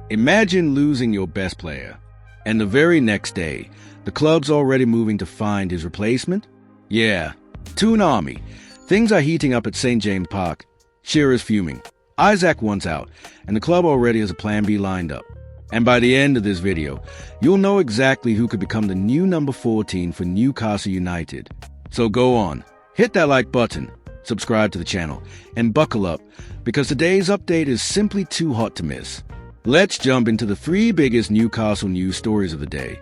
Imagine losing your best player, and the very next day, the club's already moving to find his replacement? Yeah, Toon Army. Things are heating up at St. James Park. Shearer's fuming. Isaac wants out, and the club already has a plan B lined up. And by the end of this video, you'll know exactly who could become the new number 14 for Newcastle United. So go on, hit that like button, subscribe to the channel, and buckle up, because today's update is simply too hot to miss. Let's jump into the 3 biggest Newcastle news stories of the day,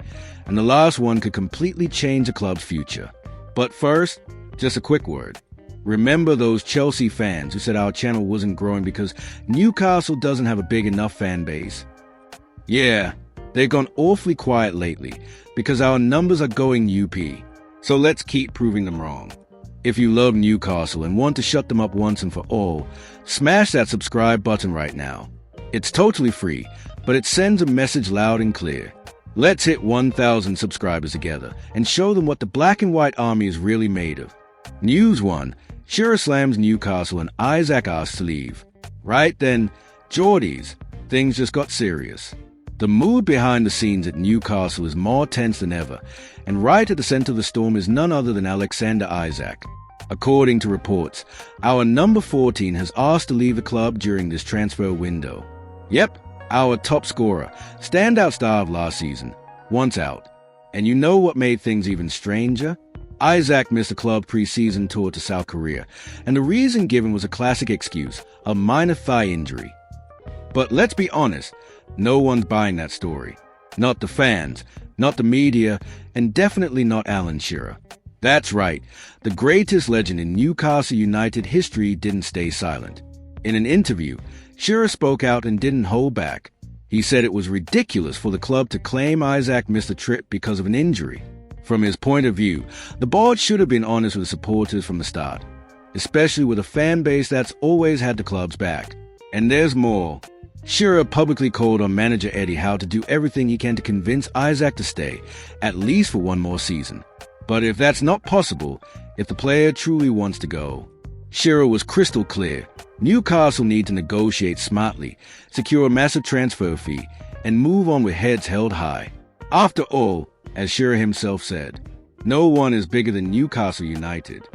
and the last one could completely change the club's future. But first, just a quick word. Remember those Chelsea fans who said our channel wasn't growing because Newcastle doesn't have a big enough fan base? Yeah, they've gone awfully quiet lately because our numbers are going UP. So let's keep proving them wrong. If you love Newcastle and want to shut them up once and for all, smash that subscribe button right now. It's totally free, but it sends a message loud and clear. Let's hit 1,000 subscribers together and show them what the black and white army is really made of. News 1. Shearer slams Newcastle and Isaac asks to leave. Right then, Geordies, things just got serious. The mood behind the scenes at Newcastle is more tense than ever, and right at the center of the storm is none other than Alexander Isak. According to reports, our number 14 has asked to leave the club during this transfer window. Yep, our top scorer, standout star of last season, wants out. And you know what made things even stranger? Isaac missed the club pre-season tour to South Korea, and the reason given was a classic excuse, a minor thigh injury. But let's be honest, no one's buying that story. Not the fans, not the media, and definitely not Alan Shearer. That's right, the greatest legend in Newcastle United history didn't stay silent. In an interview, Shearer spoke out and didn't hold back. He said it was ridiculous for the club to claim Isaac missed the trip because of an injury. From his point of view, the board should have been honest with the supporters from the start, especially with a fan base that's always had the club's back. And there's more. Shearer publicly called on manager Eddie Howe to do everything he can to convince Isaac to stay, at least for one more season. But if that's not possible, if the player truly wants to go, Shearer was crystal clear. Newcastle need to negotiate smartly, secure a massive transfer fee, and move on with heads held high. After all, as Shearer himself said, no one is bigger than Newcastle United.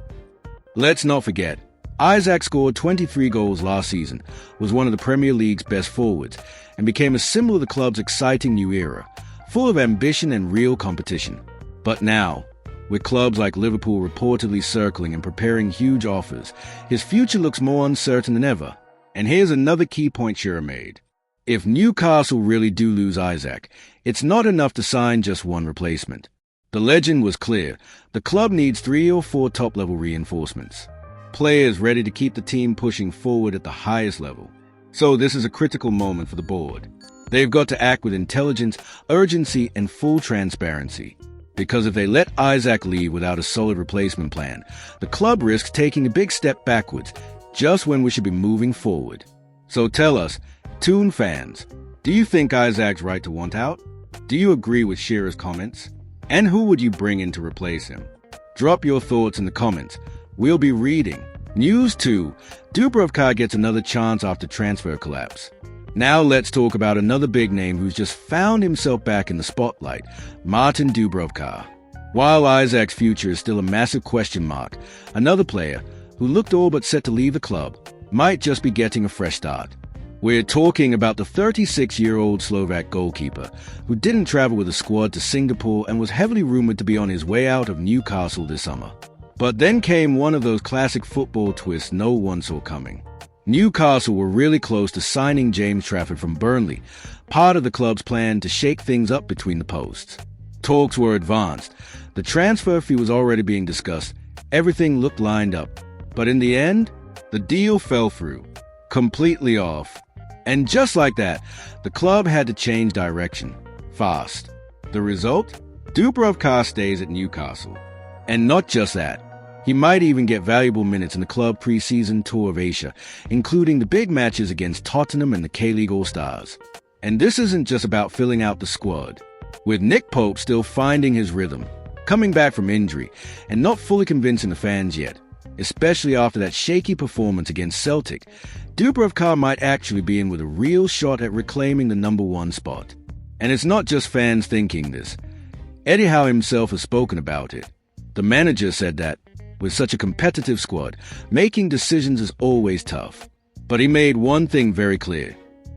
Let's not forget, Isaac scored 23 goals last season, was one of the Premier League's best forwards, and became a symbol of the club's exciting new era, full of ambition and real competition. But now, with clubs like Liverpool reportedly circling and preparing huge offers, his future looks more uncertain than ever. And here's another key point Shearer made. If Newcastle really do lose Isaac, it's not enough to sign just one replacement. The legend was clear. The club needs 3 or 4 top-level reinforcements. Players ready to keep the team pushing forward at the highest level. So this is a critical moment for the board. They've got to act with intelligence, urgency, and full transparency. Because if they let Isaac leave without a solid replacement plan, the club risks taking a big step backwards just when we should be moving forward. So tell us, Toon fans, do you think Isaac's right to want out? Do you agree with Shearer's comments? And who would you bring in to replace him? Drop your thoughts in the comments. We'll be reading. News 2. Dubravka gets another chance after transfer collapse. Now let's talk about another big name who's just found himself back in the spotlight, Martin Dubravka. While Isaac's future is still a massive question mark, another player, who looked all but set to leave the club, might just be getting a fresh start. We're talking about the 36-year-old Slovak goalkeeper, who didn't travel with the squad to Singapore and was heavily rumored to be on his way out of Newcastle this summer. But then came one of those classic football twists no one saw coming. Newcastle were really close to signing James Trafford from Burnley, part of the club's plan to shake things up between the posts. Talks were advanced. The transfer fee was already being discussed. Everything looked lined up. But in the end, the deal fell through. Completely off. And just like that, the club had to change direction. Fast. The result? Dubravka stays at Newcastle. And not just that. He might even get valuable minutes in the club pre-season tour of Asia, including the big matches against Tottenham and the K-League All-Stars. And this isn't just about filling out the squad. With Nick Pope still finding his rhythm, coming back from injury, and not fully convincing the fans yet, especially after that shaky performance against Celtic. Dubravka might actually be in with a real shot at reclaiming the #1 spot. And it's not just fans thinking this. Eddie Howe himself has spoken about it. The manager said that, with such a competitive squad, making decisions is always tough. But he made one thing very clear.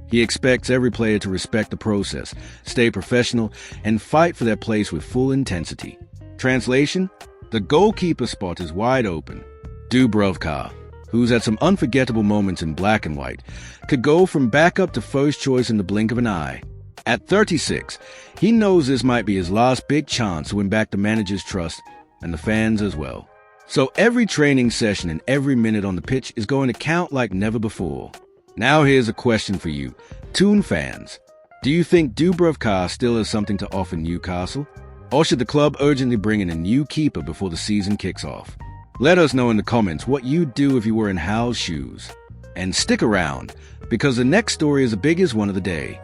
He expects every player to respect the process, stay professional, and fight for their place with full intensity. Translation? The goalkeeper spot is wide open. Dubravka, who's had some unforgettable moments in black and white, could go from backup to first choice in the blink of an eye. At 36, he knows this might be his last big chance to win back the manager's trust and the fans as well. So every training session and every minute on the pitch is going to count like never before. Now here's a question for you, Toon fans. Do you think Dubravka still has something to offer Newcastle? Or should the club urgently bring in a new keeper before the season kicks off? Let us know in the comments what you'd do if you were in Hal's shoes. And stick around, because the next story is the biggest one of the day.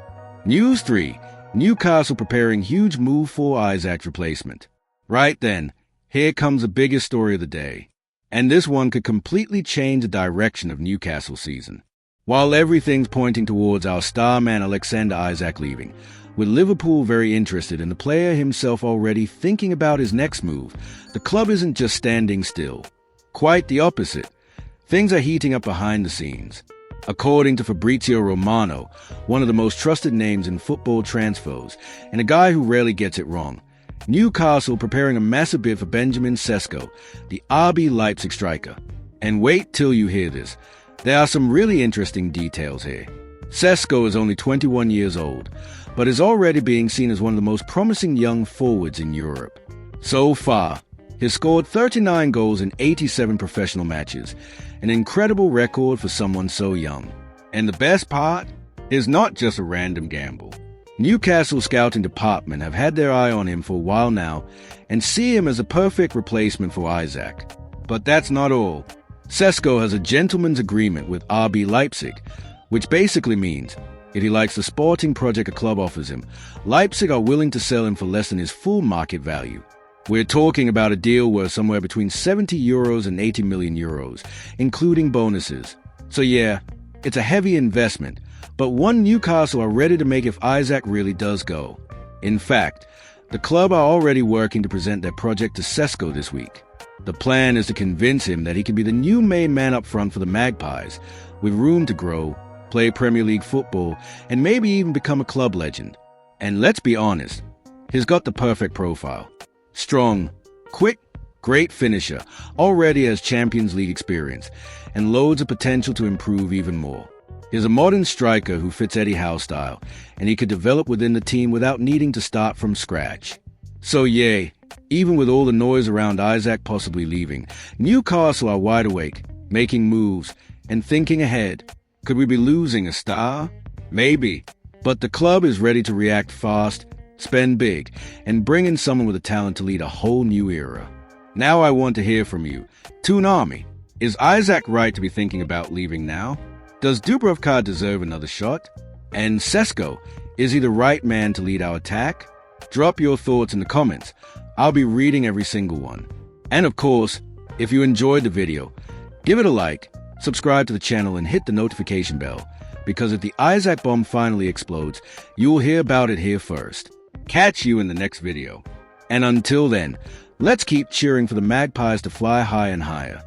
News 3. Newcastle preparing huge move for Isaac's replacement. Right then, here comes the biggest story of the day. And this one could completely change the direction of Newcastle's season. While everything's pointing towards our star man Alexander Isak leaving, with Liverpool very interested and the player himself already thinking about his next move, the club isn't just standing still. Quite the opposite. Things are heating up behind the scenes. According to Fabrizio Romano, one of the most trusted names in football transfers, and a guy who rarely gets it wrong, Newcastle preparing a massive bid for Benjamin Sesko, the RB Leipzig striker. And wait till you hear this. There are some really interesting details here. Sesko is only 21 years old, but is already being seen as one of the most promising young forwards in Europe. So far, he's scored 39 goals in 87 professional matches, an incredible record for someone so young. And the best part is not just a random gamble. Newcastle scouting department have had their eye on him for a while now and see him as a perfect replacement for Isak. But that's not all. Sesko has a gentleman's agreement with RB Leipzig, which basically means if he likes the sporting project a club offers him, Leipzig are willing to sell him for less than his full market value. We're talking about a deal worth somewhere between €70 and €80 million, including bonuses. So yeah, it's a heavy investment, but one Newcastle are ready to make if Isak really does go. In fact, the club are already working to present their project to Sesko this week. The plan is to convince him that he can be the new main man up front for the Magpies, with room to grow, play Premier League football, and maybe even become a club legend. And let's be honest, he's got the perfect profile. Strong, quick, great finisher, already has Champions League experience, and loads of potential to improve even more. He's a modern striker who fits Eddie Howe's style, and he could develop within the team without needing to start from scratch. So yay, even with all the noise around Isak possibly leaving, Newcastle are wide awake, making moves, and thinking ahead. Could we be losing a star? Maybe. But the club is ready to react fast, spend big, and bring in someone with the talent to lead a whole new era. Now I want to hear from you. Toon Army, is Isak right to be thinking about leaving now? Does Dubravka deserve another shot? And Sesko, is he the right man to lead our attack? Drop your thoughts in the comments. I'll be reading every single one. And of course, if you enjoyed the video, give it a like, subscribe to the channel, and hit the notification bell, because if the Isak bomb finally explodes, you'll hear about it here first. Catch you in the next video. And until then, let's keep cheering for the Magpies to fly high and higher.